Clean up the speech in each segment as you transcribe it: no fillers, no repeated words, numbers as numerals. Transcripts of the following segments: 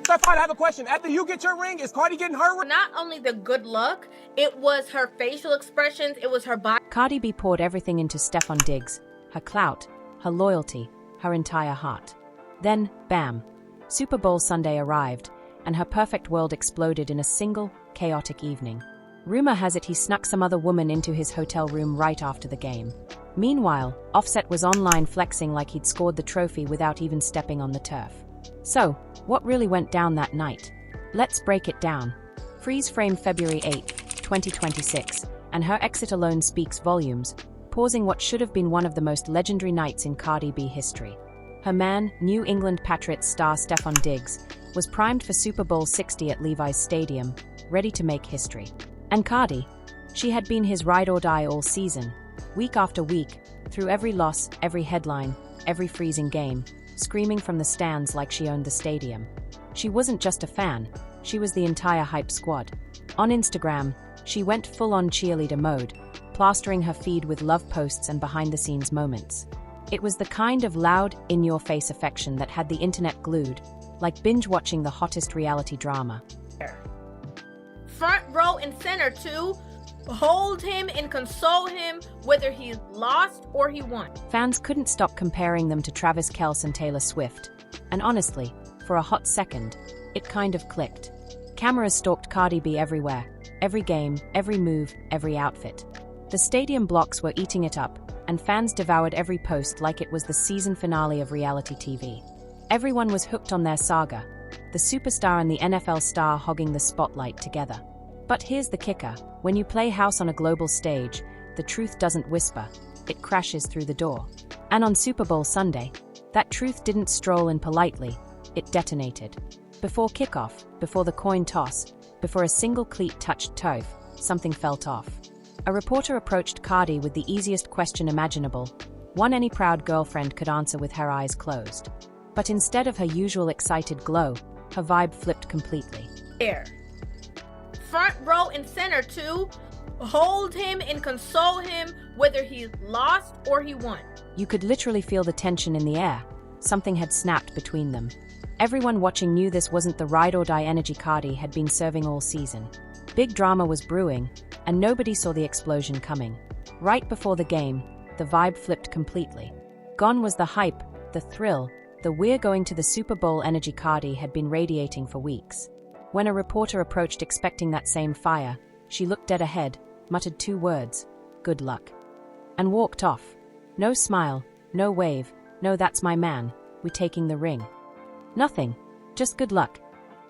Stefon, I have a question. After you get your ring, is Cardi getting her ring? Not only the good luck, it was her facial expressions, it was her body. Cardi B poured everything into Stefon Diggs, her clout, her loyalty, her entire heart. Then, bam, Super Bowl Sunday arrived, and her perfect world exploded in a single, chaotic evening. Rumor has it he snuck some other woman into his hotel room right after the game. Meanwhile, Offset was online flexing like he'd scored the trophy without even stepping on the turf. So, what really went down that night? Let's break it down. Freeze frame February 8, 2026, and her exit alone speaks volumes, pausing what should have been one of the most legendary nights in Cardi B history. Her man, New England Patriots star Stefon Diggs, was primed for Super Bowl 60 at Levi's Stadium, ready to make history. And Cardi, she had been his ride or die all season, week after week, through every loss, every headline, every freezing game, screaming from the stands like she owned the stadium. She wasn't just a fan, she was the entire hype squad. On Instagram, she went full-on cheerleader mode, plastering her feed with love posts and behind-the-scenes moments. It was the kind of loud, in-your-face affection that had the internet glued, like binge-watching the hottest reality drama. Front row and center to hold him and console him whether he lost or he won. Fans couldn't stop comparing them to Travis Kelce and Taylor Swift, and honestly, for a hot second, it kind of clicked. Cameras stalked Cardi B everywhere, every game, every move, every outfit. The stadium blocks were eating it up, and fans devoured every post like it was the season finale of reality TV. Everyone was hooked on their saga, the superstar and the NFL star hogging the spotlight together. But here's the kicker: when you play house on a global stage, the truth doesn't whisper, it crashes through the door. And on Super Bowl Sunday, that truth didn't stroll in politely, it detonated. Before kickoff, before the coin toss, before a single cleat touched turf, something felt off. A reporter approached Cardi with the easiest question imaginable, one any proud girlfriend could answer with her eyes closed. But instead of her usual excited glow, her vibe flipped completely. Front row and center to hold him and console him whether he lost or he won. You could literally feel the tension in the air. Something had snapped between them. Everyone watching knew this wasn't the ride-or-die energy Cardi had been serving all season. Big drama was brewing, and nobody saw the explosion coming. Right before the game, the vibe flipped completely. Gone was the hype, the thrill, the "we're going to the Super Bowl" energy Cardi had been radiating for weeks. When a reporter approached expecting that same fire, she looked dead ahead, muttered 2 words, "good luck," and walked off. No smile, no wave, no "that's my man, we taking the ring." Nothing, just good luck.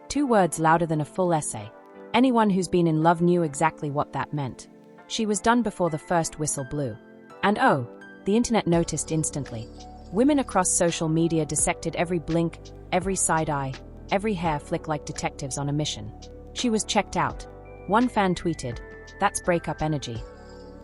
2 words louder than a full essay. Anyone who's been in love knew exactly what that meant. She was done before the first whistle blew. And oh, the internet noticed instantly. Women across social media dissected every blink, every side eye, every hair flick like detectives on a mission. She was checked out. One fan tweeted, "That's breakup energy."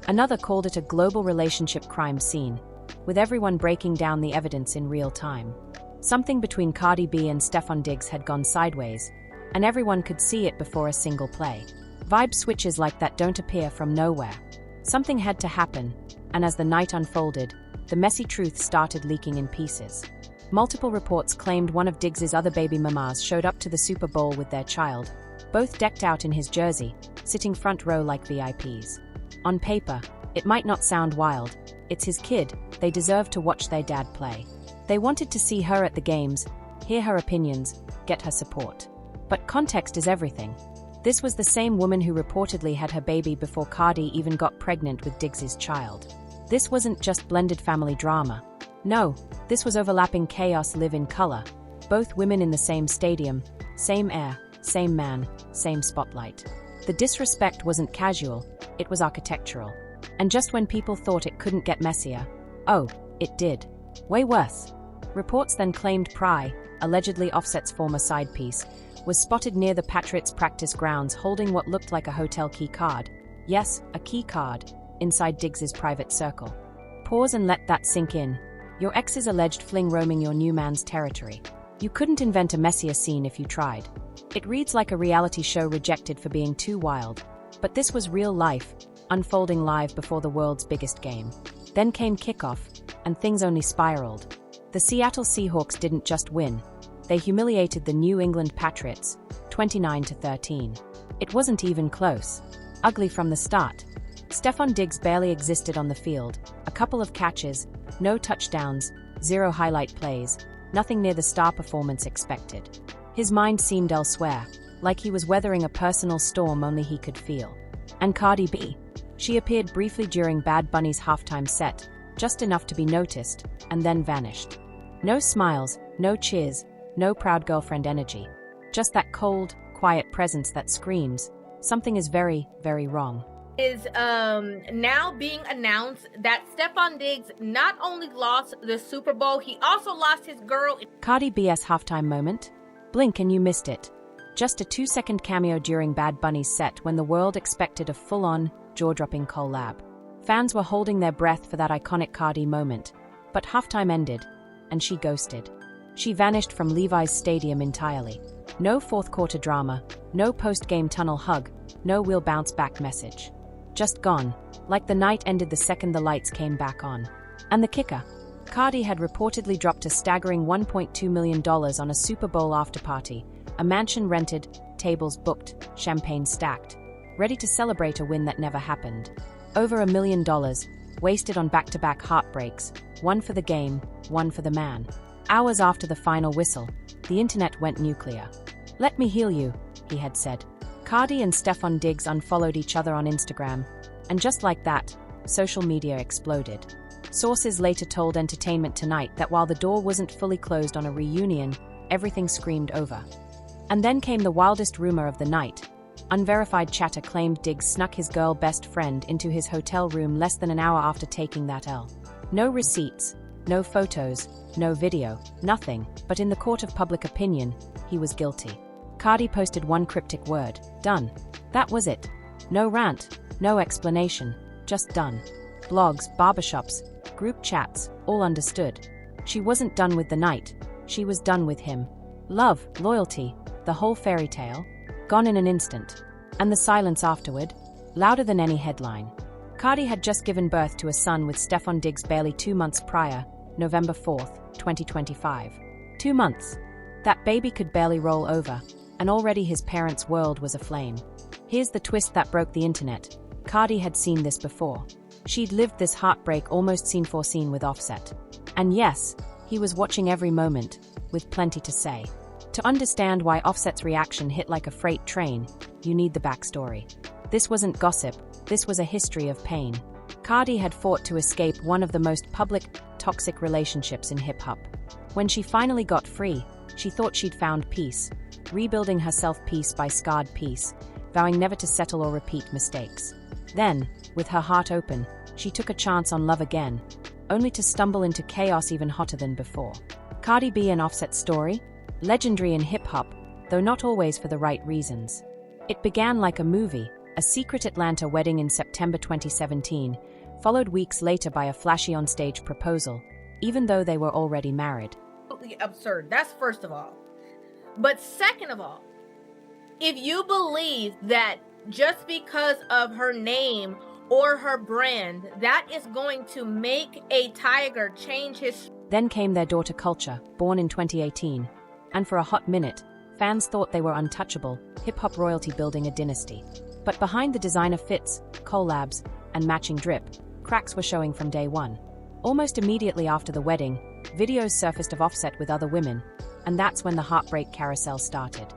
Another called it a global relationship crime scene, with everyone breaking down the evidence in real time. Something between Cardi B and Stefon Diggs had gone sideways, and everyone could see it before a single play. Vibe switches like that don't appear from nowhere. Something had to happen, and as the night unfolded, the messy truth started leaking in pieces. Multiple reports claimed one of Diggs's other baby mamas showed up to the Super Bowl with their child, both decked out in his jersey, sitting front row like VIPs. On paper, it might not sound wild. It's his kid, they deserve to watch their dad play. They wanted to see her at the games, hear her opinions, get her support. But context is everything. This was the same woman who reportedly had her baby before Cardi even got pregnant with Diggs's child. This wasn't just blended family drama. No, this was overlapping chaos live in color. Both women in the same stadium, same air, same man, same spotlight. The disrespect wasn't casual, it was architectural. And just when people thought it couldn't get messier, oh, it did. Way worse. Reports then claimed Pry, allegedly Offset's former side piece, was spotted near the Patriots' practice grounds holding what looked like a hotel key card. Yes, a key card, inside Diggs's private circle. Pause and let that sink in. Your ex's alleged fling roaming your new man's territory. You couldn't invent a messier scene if you tried. It reads like a reality show rejected for being too wild. But this was real life, unfolding live before the world's biggest game. Then came kickoff, and things only spiraled. The Seattle Seahawks didn't just win. They humiliated the New England Patriots, 29-13. It wasn't even close. Ugly from the start. Stefon Diggs barely existed on the field. A couple of catches, no touchdowns, 0 highlight plays, nothing near the star performance expected. His mind seemed elsewhere, like he was weathering a personal storm only he could feel. And Cardi B. She appeared briefly during Bad Bunny's halftime set, just enough to be noticed, and then vanished. No smiles, no cheers, no proud girlfriend energy. Just that cold, quiet presence that screams, something is very, very wrong. Is now being announced that Stefon Diggs not only lost the Super Bowl, he also lost his girl. Cardi B's halftime moment? Blink and you missed it. Just a 2-second cameo during Bad Bunny's set when the world expected a full-on, jaw-dropping collab. Fans were holding their breath for that iconic Cardi moment, but halftime ended, and she ghosted. She vanished from Levi's Stadium entirely. No fourth-quarter drama, no post-game tunnel hug, no we'll bounce back message. Just gone, like the night ended the second the lights came back on. And the kicker? Cardi had reportedly dropped a staggering $1.2 million on a Super Bowl after-party, a mansion rented, tables booked, champagne stacked, ready to celebrate a win that never happened. Over $1 million, wasted on back-to-back heartbreaks, one for the game, one for the man. Hours after the final whistle, the internet went nuclear. "Let me heal you," he had said. Cardi and Stefon Diggs unfollowed each other on Instagram, and just like that, social media exploded. Sources later told Entertainment Tonight that while the door wasn't fully closed on a reunion, everything screamed over. And then came the wildest rumor of the night. Unverified chatter claimed Diggs snuck his girl best friend into his hotel room less than an hour after taking that L. No receipts, no photos, no video, nothing, but in the court of public opinion, he was guilty. Cardi posted one cryptic word: done. That was it. No rant, no explanation, just done. Blogs, barbershops, group chats, all understood. She wasn't done with the night, she was done with him. Love, loyalty, the whole fairy tale, gone in an instant. And the silence afterward, louder than any headline. Cardi had just given birth to a son with Stefon Diggs barely 2 months prior, November 4th, 2025. 2 months. That baby could barely roll over, and already his parents' world was aflame. Here's the twist that broke the internet. Cardi had seen this before. She'd lived this heartbreak almost scene for scene with Offset. And yes, he was watching every moment, with plenty to say. To understand why Offset's reaction hit like a freight train, you need the backstory. This wasn't gossip, this was a history of pain. Cardi had fought to escape one of the most public, toxic relationships in hip-hop. When she finally got free, she thought she'd found peace, rebuilding herself piece by scarred piece, vowing never to settle or repeat mistakes. Then, with her heart open, she took a chance on love again, only to stumble into chaos even hotter than before. Cardi B and Offset's story? Legendary in hip-hop, though not always for the right reasons. It began like a movie, a secret Atlanta wedding in September 2017, followed weeks later by a flashy on-stage proposal, even though they were already married. Absolutely absurd. That's first of all. But second of all, if you believe that just because of her name or her brand, that is going to make a tiger change his... Then came their daughter Culture, born in 2018. And for a hot minute, fans thought they were untouchable, hip-hop royalty building a dynasty. But behind the designer fits, collabs, and matching drip, cracks were showing from day one. Almost immediately after the wedding, videos surfaced of Offset with other women, and that's when the heartbreak carousel started.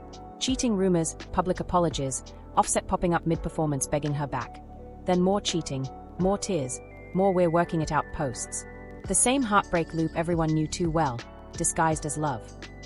Cheating rumors, public apologies, Offset popping up mid-performance begging her back. Then more cheating, more tears, more "we're working it out" posts. The same heartbreak loop everyone knew too well, disguised as love.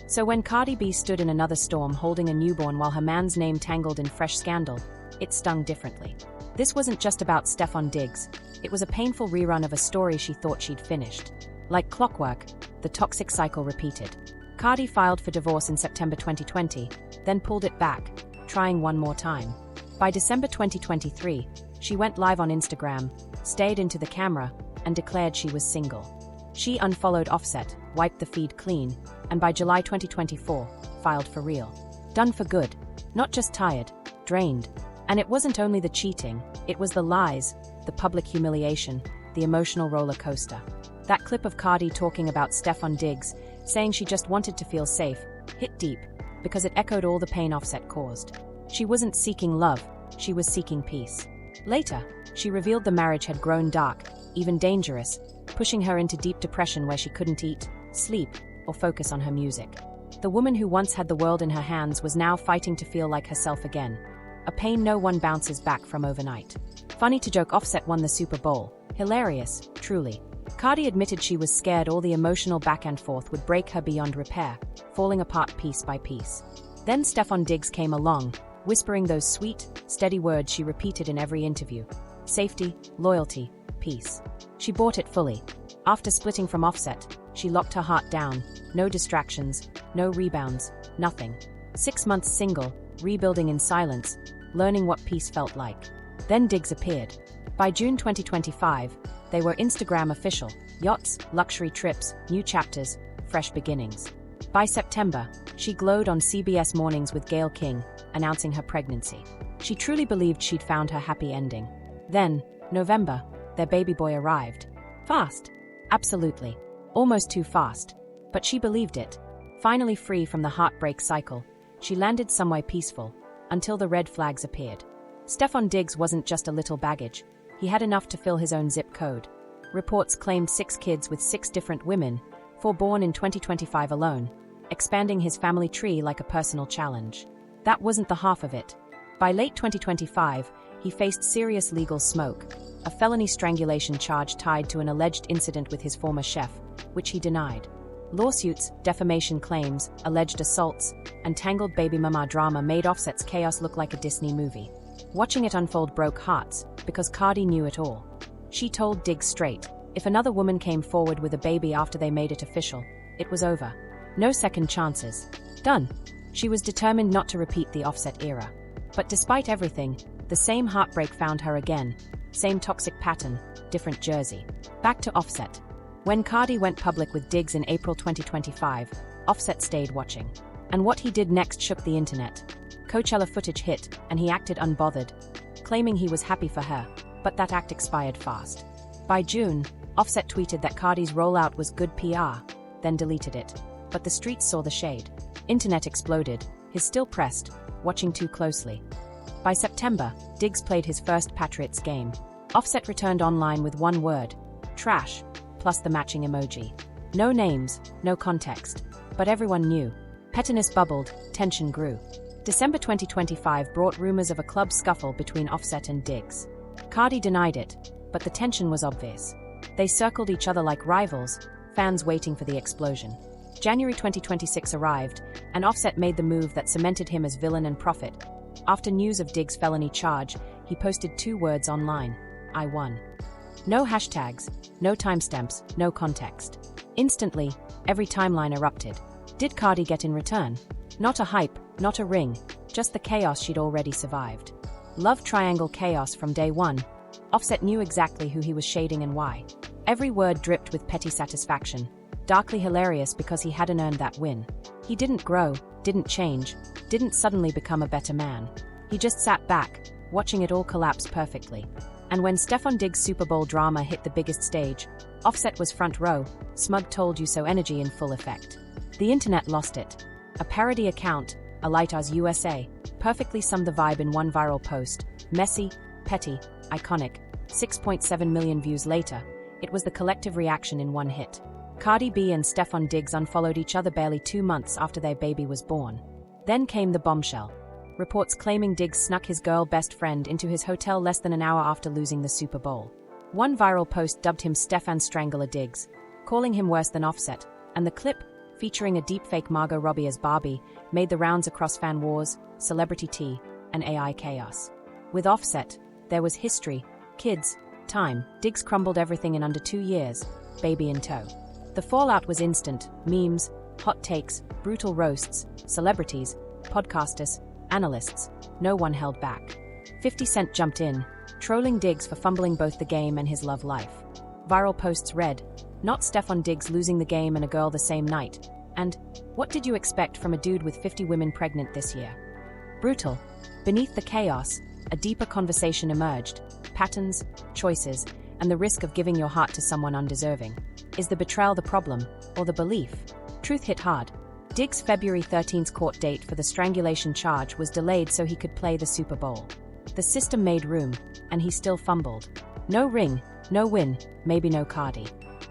So when Cardi B stood in another storm holding a newborn while her man's name tangled in fresh scandal, it stung differently. This wasn't just about Stefon Diggs, it was a painful rerun of a story she thought she'd finished. Like clockwork, the toxic cycle repeated. Cardi filed for divorce in September 2020, then pulled it back, trying one more time. By December 2023, she went live on Instagram, stared into the camera, and declared she was single. She unfollowed Offset, wiped the feed clean, and by July 2024, filed for real. Done for good. Not just tired, drained. And it wasn't only the cheating, it was the lies, the public humiliation, the emotional roller coaster. That clip of Cardi talking about Stefon Diggs, saying she just wanted to feel safe, hit deep, because it echoed all the pain Offset caused. She wasn't seeking love, she was seeking peace. Later, she revealed the marriage had grown dark, even dangerous, pushing her into deep depression where she couldn't eat, sleep, or focus on her music. The woman who once had the world in her hands was now fighting to feel like herself again. A pain no one bounces back from overnight. Funny to joke, Offset won the Super Bowl. Hilarious, truly. Cardi admitted she was scared all the emotional back and forth would break her beyond repair, falling apart piece by piece. Then Stefon Diggs came along, whispering those sweet, steady words she repeated in every interview. Safety, loyalty, peace. She bought it fully. After splitting from Offset, she locked her heart down. No distractions, no rebounds, nothing. 6 months single, rebuilding in silence, learning what peace felt like. Then Diggs appeared. By June 2025, they were Instagram official. Yachts, luxury trips, new chapters, fresh beginnings. By September, she glowed on CBS Mornings with Gayle King, announcing her pregnancy. She truly believed she'd found her happy ending. Then, November, their baby boy arrived. Fast. Absolutely. Almost too fast. But she believed it. Finally free from the heartbreak cycle, she landed somewhere peaceful, until the red flags appeared. Stefon Diggs wasn't just a little baggage. He had enough to fill his own zip code. Reports claimed 6 kids with 6 different women, 4 born in 2025 alone, expanding his family tree like a personal challenge. That wasn't the half of it. By late 2025, he faced serious legal smoke, a felony strangulation charge tied to an alleged incident with his former chef, which he denied. Lawsuits, defamation claims, alleged assaults, and tangled baby mama drama made Offset's chaos look like a Disney movie. Watching it unfold broke hearts, because Cardi knew it all. She told Diggs straight, if another woman came forward with a baby after they made it official, it was over. No second chances. Done. She was determined not to repeat the Offset era. But despite everything, the same heartbreak found her again. Same toxic pattern, different jersey. Back to Offset. When Cardi went public with Diggs in April 2025, Offset stayed watching. And what he did next shook the internet. Coachella footage hit, and he acted unbothered, claiming he was happy for her, but that act expired fast. By June, Offset tweeted that Cardi's rollout was good PR, then deleted it. But the streets saw the shade. Internet exploded, his still pressed, watching too closely. By September, Diggs played his first Patriots game. Offset returned online with one word, trash, plus the matching emoji. No names, no context. But everyone knew. Pettiness bubbled, tension grew. December 2025 brought rumors of a club scuffle between Offset and Diggs. Cardi denied it, but the tension was obvious. They circled each other like rivals, fans waiting for the explosion. January 2026 arrived, and Offset made the move that cemented him as villain and prophet. After news of Diggs' felony charge, he posted 2 words online: I won. No hashtags, no timestamps, no context. Instantly, every timeline erupted. Did Cardi get in return? Not a hype, not a ring, just the chaos she'd already survived. Love triangle chaos from day one. Offset knew exactly who he was shading and why. Every word dripped with petty satisfaction, darkly hilarious because he hadn't earned that win. He didn't grow, didn't change, didn't suddenly become a better man. He just sat back, watching it all collapse perfectly. And when Stefon Diggs' Super Bowl drama hit the biggest stage, Offset was front row, smug told you so energy in full effect. The internet lost it. A parody account, Alitas USA, perfectly summed the vibe in one viral post. Messy, petty, iconic. 6.7 million views later, it was the collective reaction in one hit. Cardi B and Stefon Diggs unfollowed each other barely 2 months after their baby was born. Then came the bombshell. Reports claiming Diggs snuck his girl best friend into his hotel less than an hour after losing the Super Bowl. One viral post dubbed him Stefan Strangler Diggs, calling him worse than Offset, and the clip, featuring a deepfake Margot Robbie as Barbie, made the rounds across fan wars, celebrity tea, and AI chaos. With Offset, there was history, kids, time. Diggs crumbled everything in under 2 years, baby in tow. The fallout was instant: memes, hot takes, brutal roasts, celebrities, podcasters, analysts. No one held back. 50 Cent jumped in, trolling Diggs for fumbling both the game and his love life. Viral posts read, "Not Stefon Diggs losing the game and a girl the same night," and "What did you expect from a dude with 50 women pregnant this year?" Brutal. Beneath the chaos, a deeper conversation emerged: patterns, choices, and the risk of giving your heart to someone undeserving. Is the betrayal the problem, or the belief? Truth hit hard. Diggs' February 13th court date for the strangulation charge was delayed so he could play the Super Bowl. The system made room, and he still fumbled. No ring, no win, maybe no Cardi.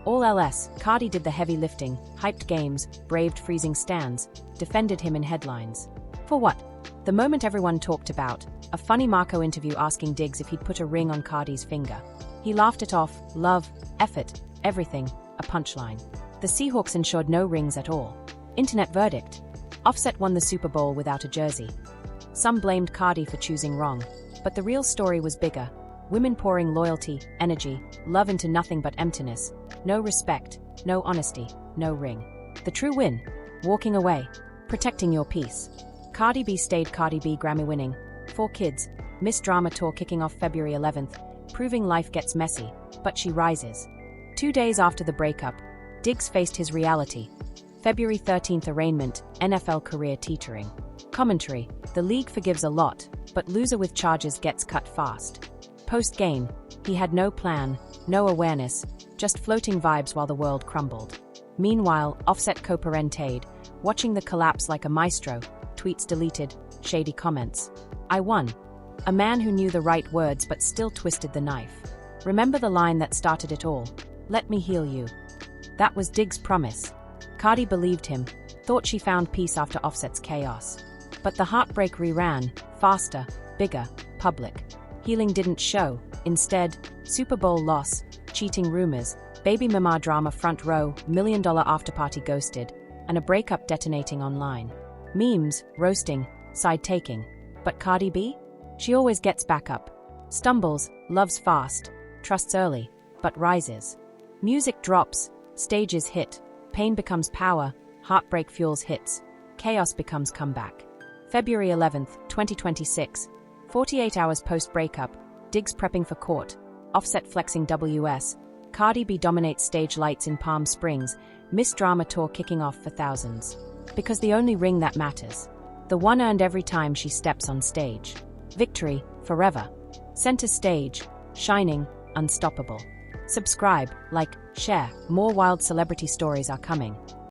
All LS, Cardi did the heavy lifting, hyped games, braved freezing stands, defended him in headlines. For what? The moment everyone talked about, a funny Marco interview asking Diggs if he'd put a ring on Cardi's finger. He laughed it off, love, effort, everything, a punchline. The Seahawks ensured no rings at all. Internet verdict. Offset won the Super Bowl without a jersey. Some blamed Cardi for choosing wrong, but the real story was bigger. Women pouring loyalty, energy, love into nothing but emptiness. No respect, no honesty, no ring. The true win? Walking away. Protecting your peace. Cardi B stayed. Cardi B Grammy-winning. 4 kids. Miss Drama Tour kicking off February 11th, proving life gets messy, but she rises. 2 days after the breakup, Diggs faced his reality. February 13th arraignment, NFL career teetering. Commentary: the league forgives a lot, but loser with charges gets cut fast. Post-game, he had no plan, no awareness, just floating vibes while the world crumbled. Meanwhile, Offset co-parented, watching the collapse like a maestro, tweets deleted, shady comments. I won. A man who knew the right words but still twisted the knife. Remember the line that started it all? Let me heal you. That was Diggs' promise. Cardi believed him, thought she found peace after Offset's chaos. But the heartbreak reran, faster, bigger, public. Healing didn't show. Instead, Super Bowl loss, cheating rumors, baby mama drama front row, $1 million afterparty ghosted, and a breakup detonating online. Memes, roasting, side-taking. But Cardi B? She always gets back up. Stumbles, loves fast, trusts early, but rises. Music drops, stages hit, pain becomes power, heartbreak fuels hits, chaos becomes comeback. February 11th, 2026. 48 hours post-breakup, Diggs prepping for court, Offset flexing WS, Cardi B dominates stage lights in Palm Springs, Miss Drama Tour kicking off for thousands. Because the only ring that matters. The one earned every time she steps on stage. Victory, forever. Center stage, shining, unstoppable. Subscribe, like, share, more wild celebrity stories are coming.